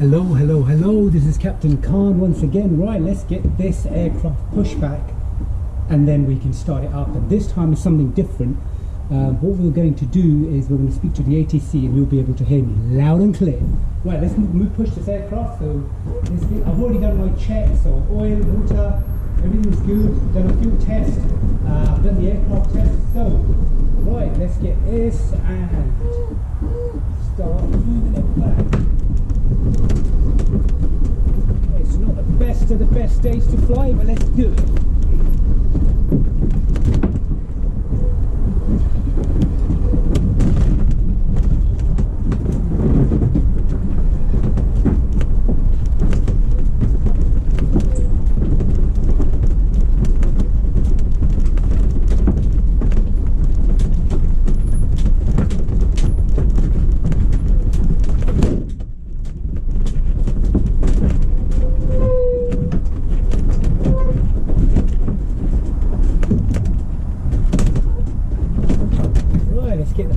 Hello, hello, hello, this is Captain Khan once again. Right, let's get this aircraft pushed back and then we can start it up. And this time is something different. What we're going to do is we're going to speak to the ATC and you'll be able to hear me loud and clear. Right, let's push this aircraft. So I've already done my checks, so oil, water, everything's good. Done a fuel test, I've done the aircraft test. So, right, let's get this and start moving it back. It's not the best of the best days to fly, but let's do it.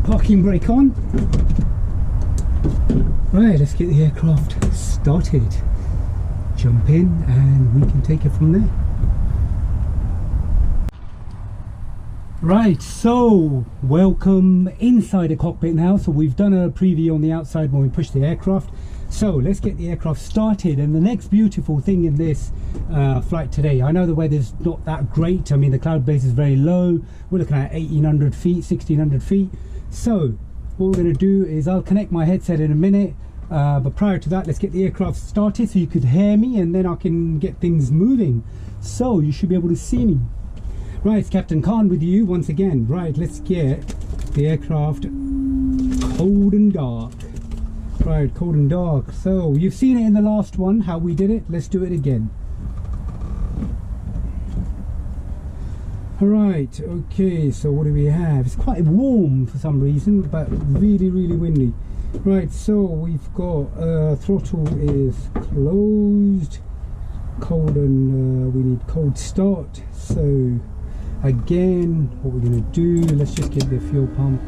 Parking brake on. Right, let's get the aircraft started. Jump in and we can take it from there. Right, so welcome inside the cockpit now. So we've done a preview on the outside when we push the aircraft. So let's get the aircraft started. And the next beautiful thing in this flight today, I know the weather's not that great. I mean, the cloud base is very low. We're looking at 1800 feet, 1600 feet. So what we're going to do is I'll connect my headset in a minute, but prior to that, let's get the aircraft started so you could hear me and then I can get things moving. So you should be able to see me. Right, it's Captain Khan with you once again. Right, let's get the aircraft cold and dark. Right, cold and dark. So you've seen it in the last one, how we did it. Let's do it again. Alright, okay, so what do we have? It's quite warm for some reason, but really, really windy. Right, so we've got throttle is closed, cold, and we need cold start. So again, what we're going to do, let's just get the fuel pump.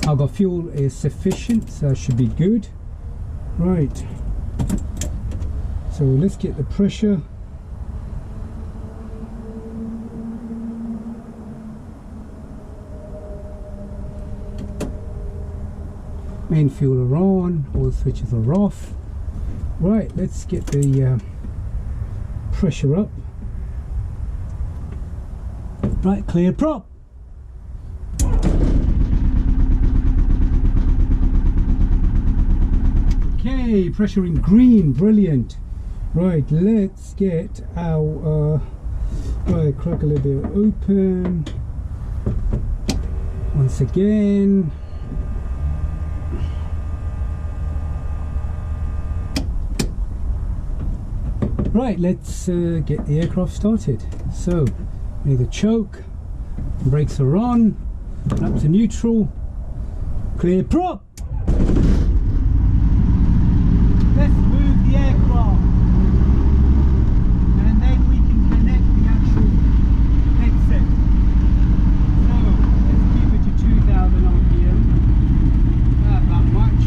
I've got fuel is sufficient, so that should be good. Right, so let's get the pressure. Main fuel are on, all the switches are off. Right, let's get the pressure up. Right, clear prop. Okay, pressure in green, brilliant. Right, let's get our right, crack a little bit open. Once again. Right, let's get the aircraft started. So, need the choke, brakes are on, up to neutral, clear prop. Let's move the aircraft and then we can connect the actual headset. So, let's keep it to 2000 RPM, not that much.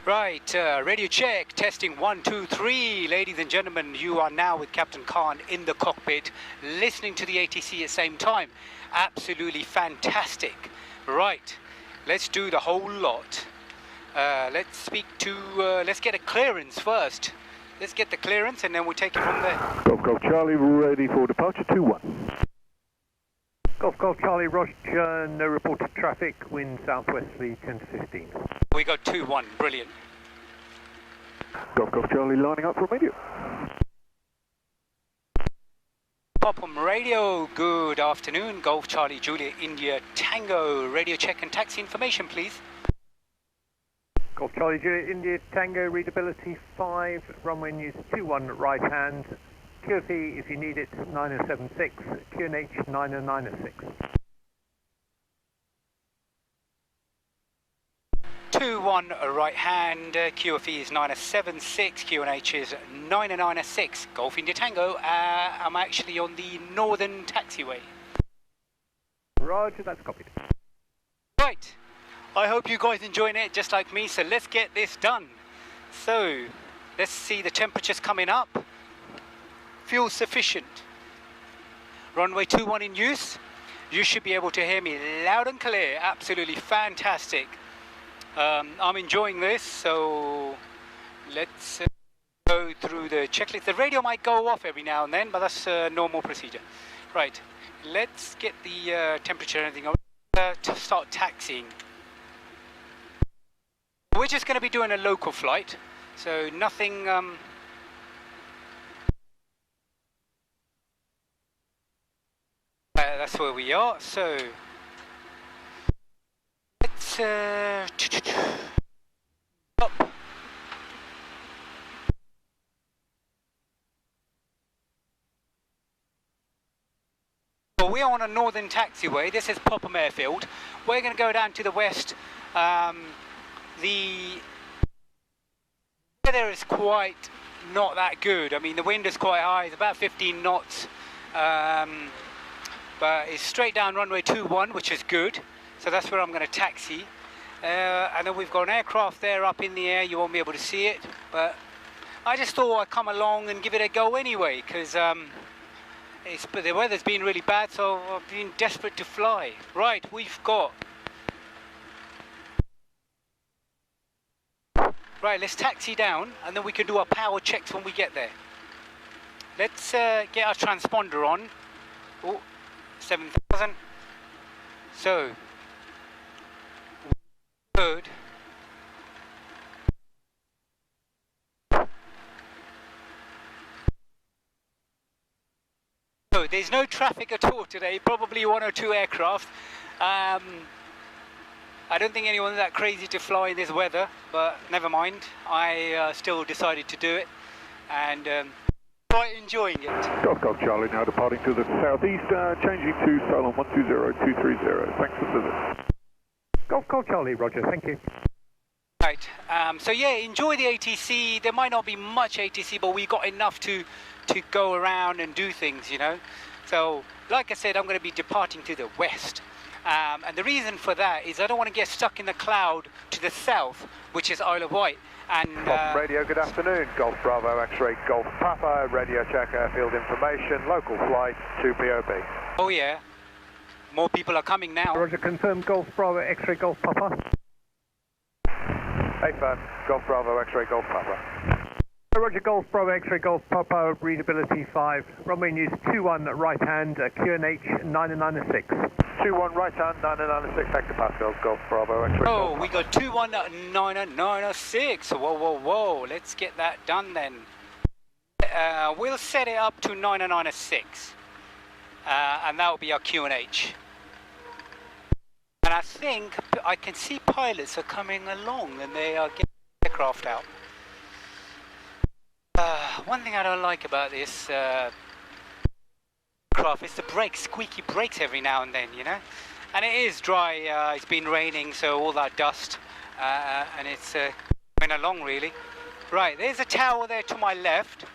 Right, radio check, testing 1, 2, 3. Ladies and gentlemen, you are now with Captain Khan in the cockpit, listening to the ATC at the same time. Absolutely fantastic. Right, let's do the whole lot. Let's speak to, let's get a clearance first. Let's get the clearance and then we'll take it from there. Golf Charlie, ready for departure 2-1. Golf Charlie, Roger, no reported traffic, wind southwesterly 10 to 15. We got 2-1, brilliant. Golf Charlie, lining up for immediate. Popham Radio, good afternoon. Golf Charlie, Juliet, India, Tango. Radio check and taxi information, please. Golf Charlie, Juliet, India, Tango, readability 5, runway news 21 right hand. QFE, if you need it, 9076, QNH 9096. 21 right hand, QFE is 976, QNH is 996. Golf India Tango, I'm actually on the northern taxiway. Roger, that's copied. Right, I hope you guys enjoying it just like me, so let's get this done. So let's see the temperatures coming up. Fuel sufficient. Runway 21 in use. You should be able to hear me loud and clear. Absolutely fantastic. I'm enjoying this, so let's go through the checklist. The radio might go off every now and then, but that's a normal procedure. Right, let's get the temperature and everything over to start taxiing. We're just going to be doing a local flight, so nothing... that's where we are, so let's up. Well, we are on a northern taxiway. This is Popham Airfield. We're going to go down to the west. The weather is quite not that good. I mean, the wind is quite high. It's about 15 knots. But it's straight down runway 21, which is good. So that's where I'm going to taxi. And then we've got an aircraft there up in the air. You won't be able to see it. But I just thought I'd come along and give it a go anyway, because the weather's been really bad, so I've been desperate to fly. Right, we've got... Right, let's taxi down, and then we can do our power checks when we get there. Let's get our transponder on. Oh, 7,000. So, good. So, there's no traffic at all today, probably one or two aircraft. I don't think anyone's that crazy to fly in this weather, but never mind. I still decided to do it, and quite enjoying it. Golf Charlie now departing to the southeast, changing to Sarum 120230. Thanks for the visit. Golf Charlie, roger, thank you. Right, so yeah, enjoy the ATC. There might not be much ATC, but we got enough to go around and do things, you know. So, like I said, I'm going to be departing to the west. And the reason for that is I don't want to get stuck in the cloud to the south, which is Isle of Wight. And radio, good afternoon. Golf Bravo X-ray Golf Papa, radio check airfield information, local flight to POB. Oh yeah, more people are coming now. Roger, confirm Golf Bravo X-ray Golf Papa. Hey fan, Golf Bravo X-ray Golf Papa. Roger, Golf Bravo X-ray Golf Papa, readability 5, runway news 21 right hand, QNH 996. 21 right hand, 996 hectopascals, Golf Bravo X-ray Oh, Golf we got 21996. Whoa, let's get that done then. We'll set it up to 996, and that will be our QNH. And I think I can see pilots are coming along and they are getting the aircraft out. One thing I don't like about this craft is the brakes, squeaky brakes every now and then, you know. And it is dry, it's been raining, so all that dust, and it's coming along really. Right, there's a tower there to my left.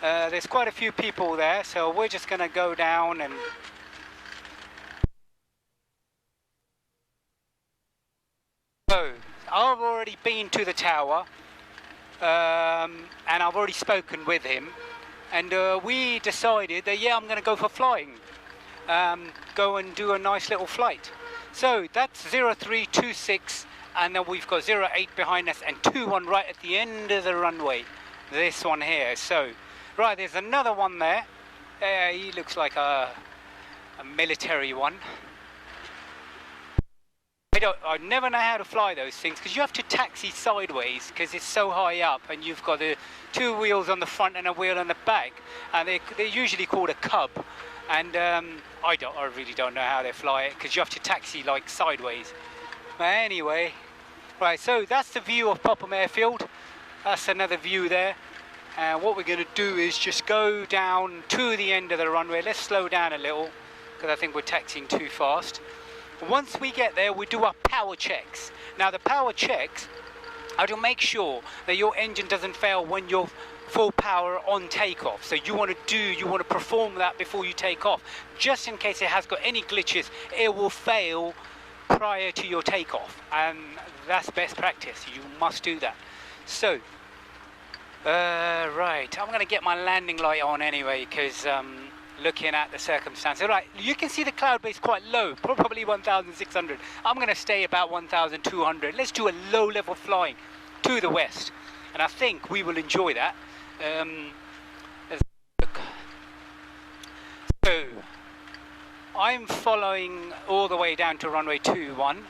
There's quite a few people there, so we're just going to go down and... So, I've already been to the tower. And I've already spoken with him, and we decided that yeah, I'm going to go for flying, go and do a nice little flight. So that's 0326, and then we've got 08 behind us and 21 right at the end of the runway, this one here. So right, there's another one there. He looks like a military one. I never know how to fly those things, because you have to taxi sideways because it's so high up, and you've got the two wheels on the front and a wheel on the back, and they're usually called a cub. And I really don't know how they fly it, because you have to taxi like sideways. But anyway, right, so that's the view of Popham Airfield. That's another view there. And what we're going to do is just go down to the end of the runway. Let's slow down a little, because I think we're taxiing too fast. Once we get there, we do our power checks. Now the power checks are to make sure that your engine doesn't fail when you're full power on takeoff. So you want to perform that before you take off. Just in case it has got any glitches, it will fail prior to your takeoff, and that's best practice. You must do that. So right, I'm going to get my landing light on anyway, because looking at the circumstances, right, you can see the cloud base quite low, probably 1,600. I'm going to stay about 1,200. Let's do a low level flying to the west, and I think we will enjoy that. Let's look. So I'm following all the way down to runway 21.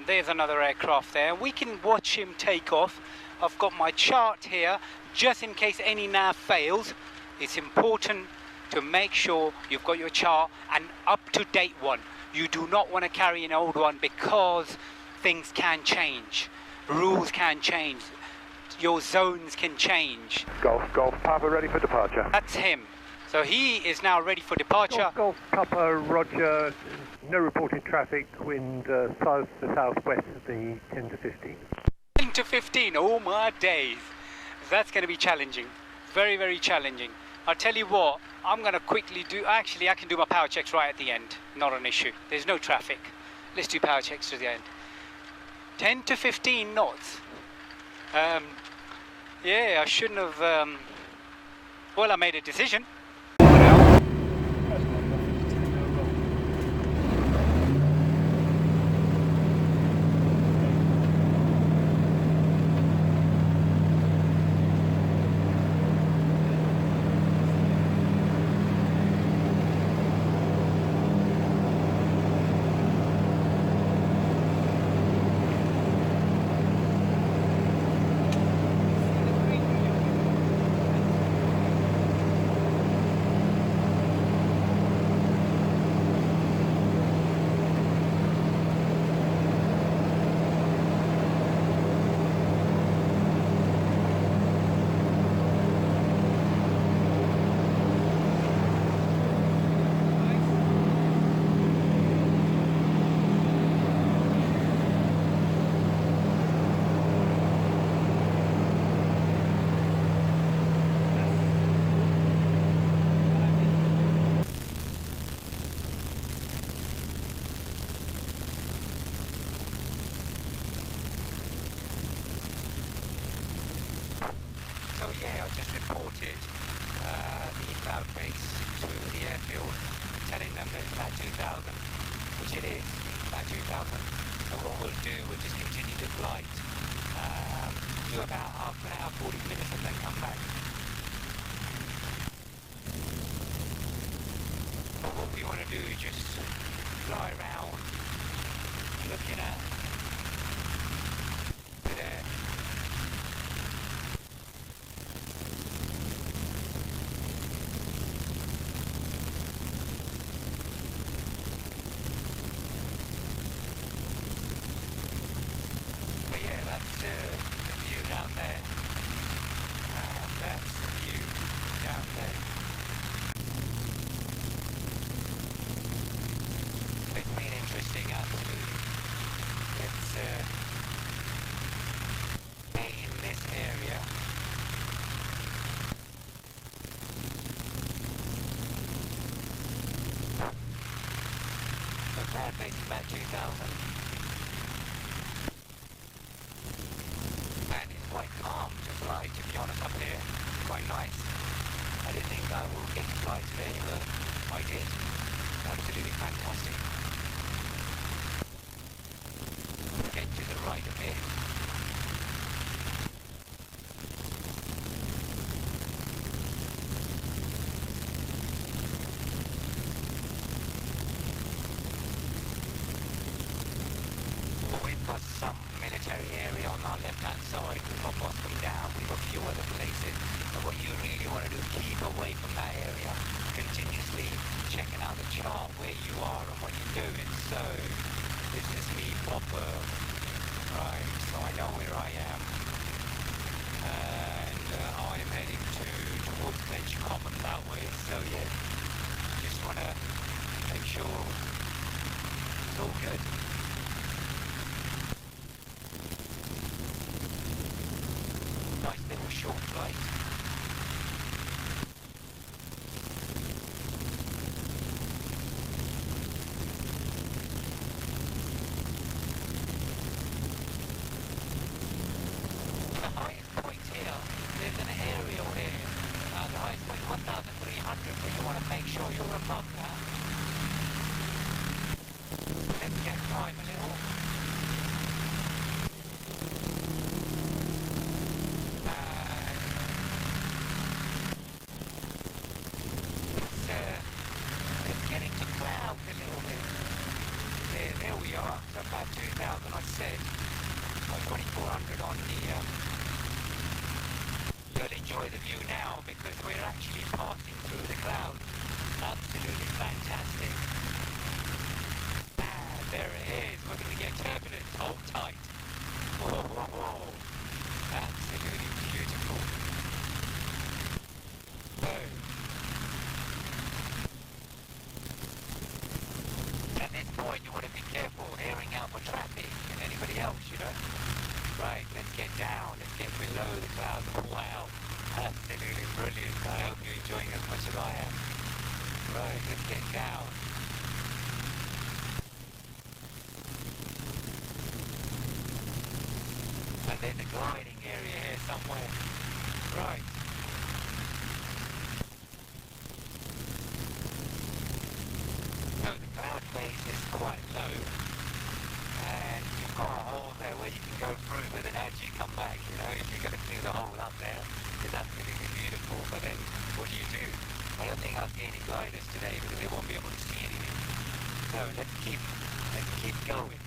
There's another aircraft there. We can watch him take off. I've got my chart here just in case any nav fails. It's important to make sure you've got your chart, an up-to-date one. You do not want to carry an old one, because things can change, rules can change, your zones can change. Golf Papa ready for departure. That's him. So he is now ready for departure. Golf Papa, roger. No reported traffic. Wind south to southwest of the 10 to 15. 10 to 15, oh my days. That's going to be challenging. Very, very challenging. I'll tell you what, I'm going to quickly do... Actually, I can do my power checks right at the end. Not an issue. There's no traffic. Let's do power checks to the end. 10 to 15 knots. Yeah, I shouldn't have... Well, I made a decision. Yeah, I just reported the cloud base to the airfield, telling them that it's about 2,000, which it is, about 2,000. So what we'll do, we'll just continue the flight, do about half an hour, 40 minutes, and then come back. But what we want to do is just fly around, looking at there. Base is about 2,000, and it's quite calm to fly, to be honest, up here. Quite nice. I didn't think I would get to fly today, but I did. Absolutely fantastic. Get to the right a bit. Some military area on our left-hand side. We've got Popham down, we've got a few other places. But what you really want to do is keep away from that area, continuously checking out the chart where you are and what you're doing. So, this is me proper, right, so I know where I am. And I'm heading towards Bench Common that way, so yeah, just want to make sure it's all good. Nice little short flight. climb a little. It's getting to cloud a little bit. There we are. So about 2,000, I said. 2400 on the... You'll enjoy the view now because we're actually passing through the clouds. Absolutely fantastic. There it is. We're going to get turbulence. Hold tight. Whoa, whoa, whoa. Absolutely beautiful. Boom. At this point, you want to be careful hearing out for traffic and anybody else, you know. Right, let's get down. Let's get below the clouds. Wow. Absolutely brilliant. I hope you're enjoying as much as I am. Right, let's get down. And there's a gliding area here somewhere. Right. So the cloud base is quite low. And you've got a hole there where you can go through, but then as you come back, you know, if you're going to clear the hole up there, it's absolutely beautiful. But then what do? I don't think I'll see any gliders today because they won't be able to see anything. So let's keep going.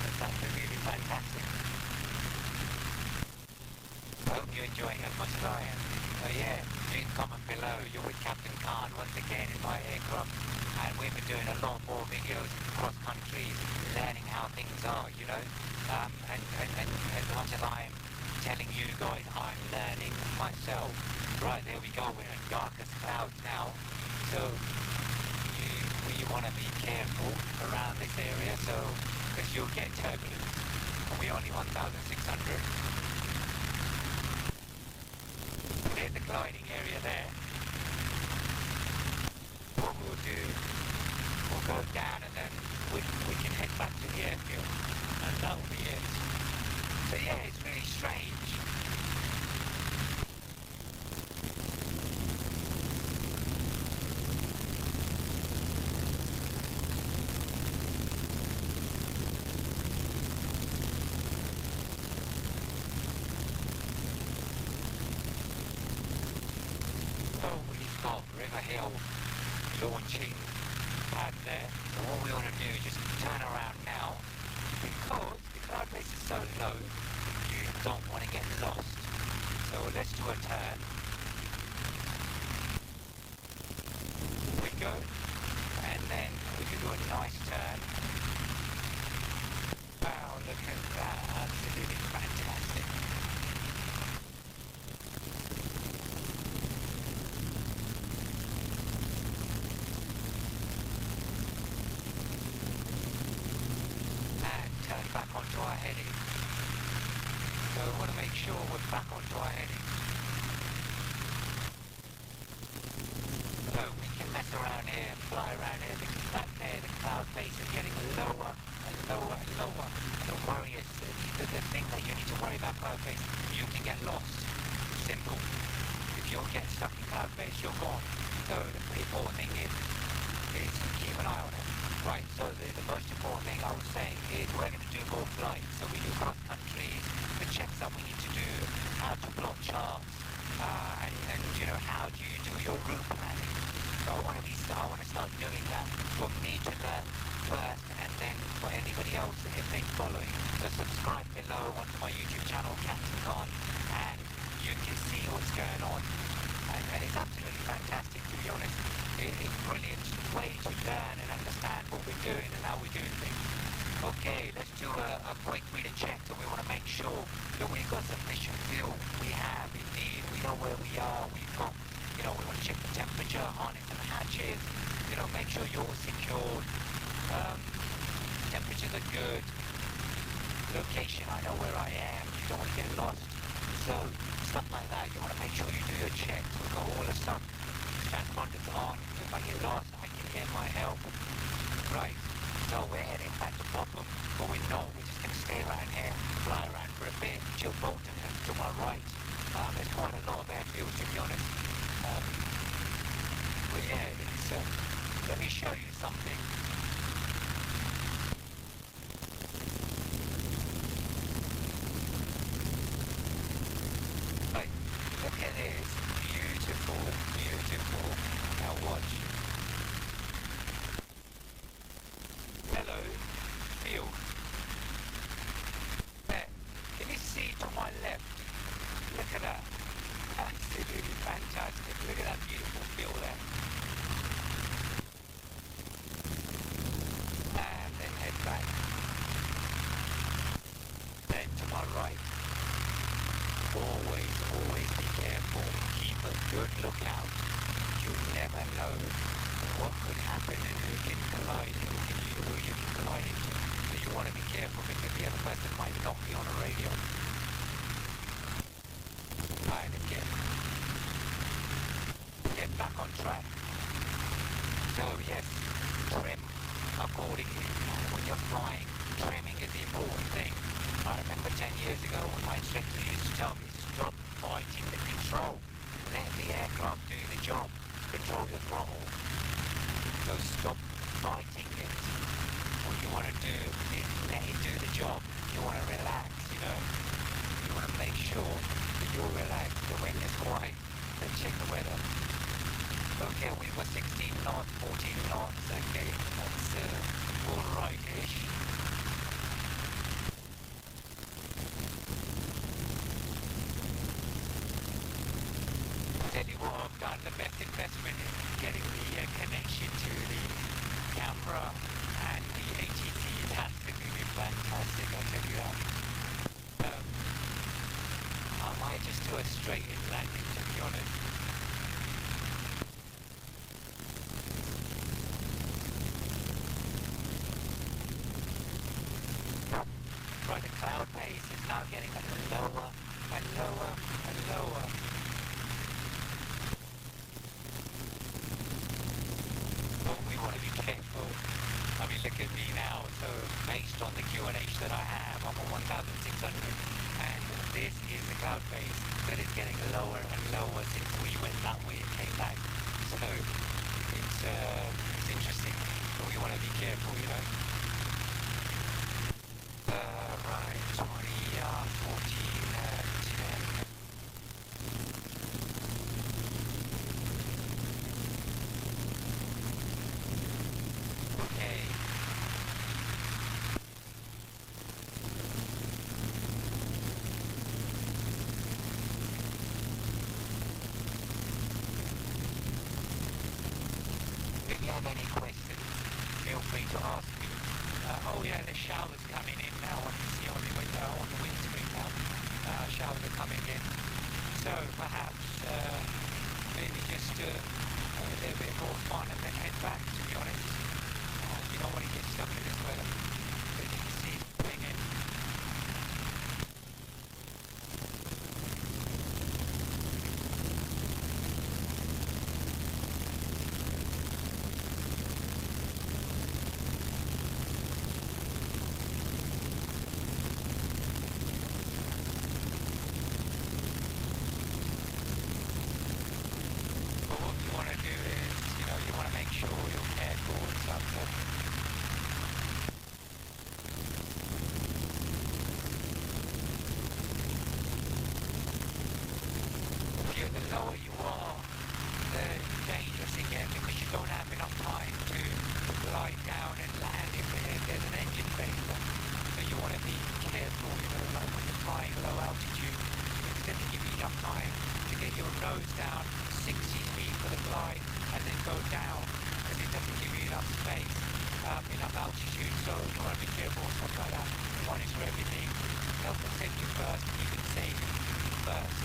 That's absolutely fantastic. I hope you're enjoying as much as I am. So yeah, please comment below. You're with Captain Khan once again in my aircraft. And we've been doing a lot more videos cross country, learning how things are, you know. And as much as I'm telling you guys, I'm learning myself. Right, there we go. We're in darkest clouds now. So you want to be careful around this area, so because you'll get turbulence. And we're only 1,600. There's the gliding area there. What we'll do, we'll go down and then we can head back to the airfield. And that'll be it. So yeah, it's really strange. Launching pad there. So what we want to do is just turn around now because the cloud base is so low you don't want to get lost. So let's do a turn. Here we go. And then we can do a nice turn. Wow, look at that. Absolutely fantastic. Back onto our heading. So we want to make sure we're back onto our heading. So we can mess around here and fly around here because back there the cloud base is getting lower and lower and lower. The worry is the thing that you need to worry about cloud base, you can get lost. Simple. If you get stuck in cloud base, you're gone. So the important thing is keep an eye on it. Right, so the most important thing I was saying is we're going to do more flights. So we do cross countries, the checks that we need to do, how to plot charts, and you know, how do you do your route planning. So I want to start doing that for me to learn first, and then for anybody else if they're following. So subscribe below onto my YouTube channel, Captain Khan, and you can see what's going on. And it's absolutely fantastic, to be honest. It's a brilliant way to learn and understand what we're doing and how we're doing things. Okay, let's do a quick reader check. So we want to make sure that we've got sufficient fuel. We have indeed. We know where we are. We've got, you know, we want to check the temperature, harness and hatches. You know, make sure you're secured. Temperatures are good. Location, I know where I am. You don't want to get lost. So stuff like that, you want to make sure you do your checks. We've got all the stuff. Transponders on. If I get lost, I can get my help. Right. So we're heading back to Popham, but we're just going to stay around here, fly around for a bit. Chill Bolton to my right. There's quite a lot of airfields, to be honest. But yeah, let me show you something. careful because the other person might not be on a radio. Right, get back on track. So yes, trim accordingly. When you're flying, trimming is the important thing. I remember 10 years ago when my instructor used to tell me to stop fighting the control. Let the aircraft do the job. Control the throttle. So stop fighting it. What you want to do is let it do the job. You want to relax, you know. You want to make sure that you're relaxed. The wind is quiet. Then check the weather. Okay, we were 16 knots, 14 knots. Okay, that's all right-ish. Tell you what, I've done the best investment in getting the connection to the camera and the ATC. It has to be fantastic, I'll tell you that. I might just do a straight-in landing, to be honest. Right, the cloud base is now getting lower and lower and lower. But we want to be careful. I mean, look at me now. So based on the QNH that I have, I'm on 1,600. And this is the cloud base that is getting lower and lower since we went that way and came back. So it's interesting. But we want to be careful, you know. Right, 20, 14, 10. Okay. If you have any questions, feel free to ask me. Oh yeah, the shower's coming in now. I can see on the window, on the windscreen now. Showers are coming in. So perhaps maybe just a little bit more fun and then head back, to be honest. You don't want to get stuck in this weather. But you can see it coming in. The lower you are, the dangerous it gets because you don't have enough time to glide down and land if there's an engine failure. So you want to be careful, you know, like when you're flying low altitude, it's going to give you enough time to get your nose down 60 feet for the glide and then go down because it doesn't give you enough space, enough altitude. So you want to be careful and stuff like that. One is for everything. Health and safety first, even safety first.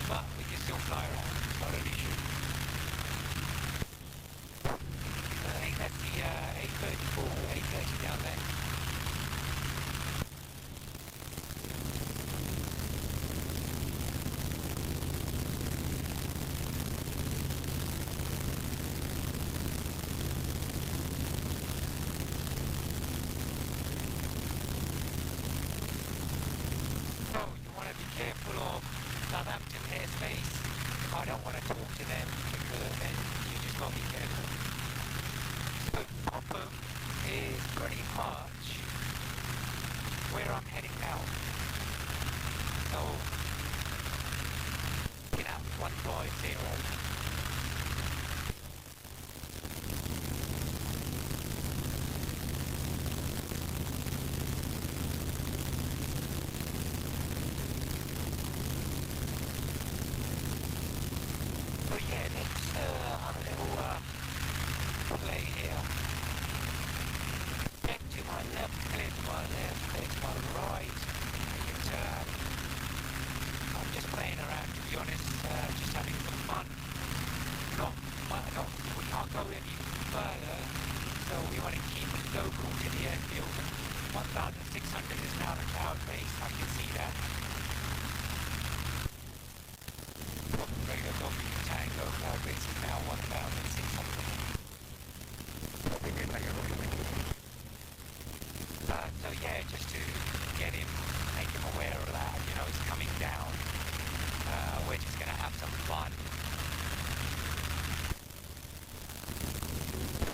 But we can still fly around, it's not an issue. I think that's the 834, 830 down there. Southampton airspace. I don't want to talk to them because then you just got to be careful. So Popham is pretty much where I'm heading now. So get out 150. Play here. Check to my left, clear to my left, clear to my right. Make a turn. I'm just playing around, to be honest, just having some fun. yeah, just to get him, make him aware of that, you know, it's coming down. We're just gonna have some fun.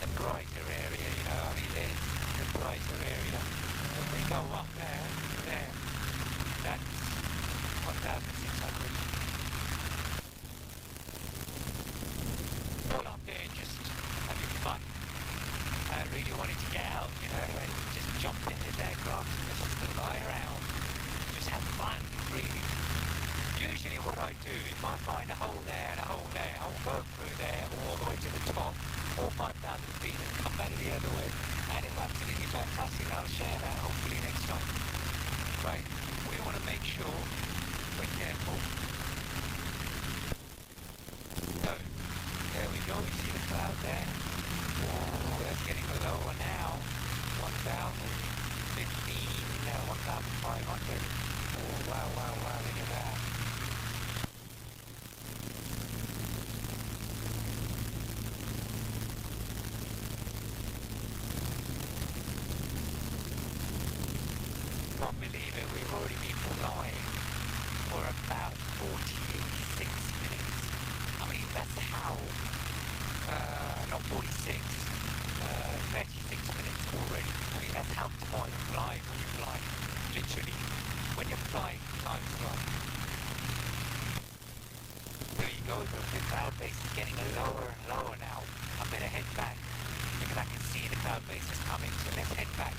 The brighter area, you know, I mean, there's the brighter area. If we go up there, that's 1,600. All up there, just having fun. I really wanted to get out, you know, and just jump in this aircraft and just fly around. Just have fun, really. Usually what I do, if I find a hole there and a hole there, I'll go through there all the way to the top, 4,000 or 5,000 feet, and come back the other way. And it's absolutely fantastic. I'll share that hopefully next time. Right, we want to make sure we're careful. So, there we go, you see the cloud there? Oh, that's getting lower now. 1,015, now 1,500. Oh, wow, look at that. Can't believe it, we've already been flying for about 46 minutes. I mean, that's how, not 46, 36 minutes already. I mean, that's how time flies when you fly. Literally, when you're flying, time flies. There you go, the cloud base is getting lower and lower now. I better head back, because I can see the cloud base is coming, so let's head back.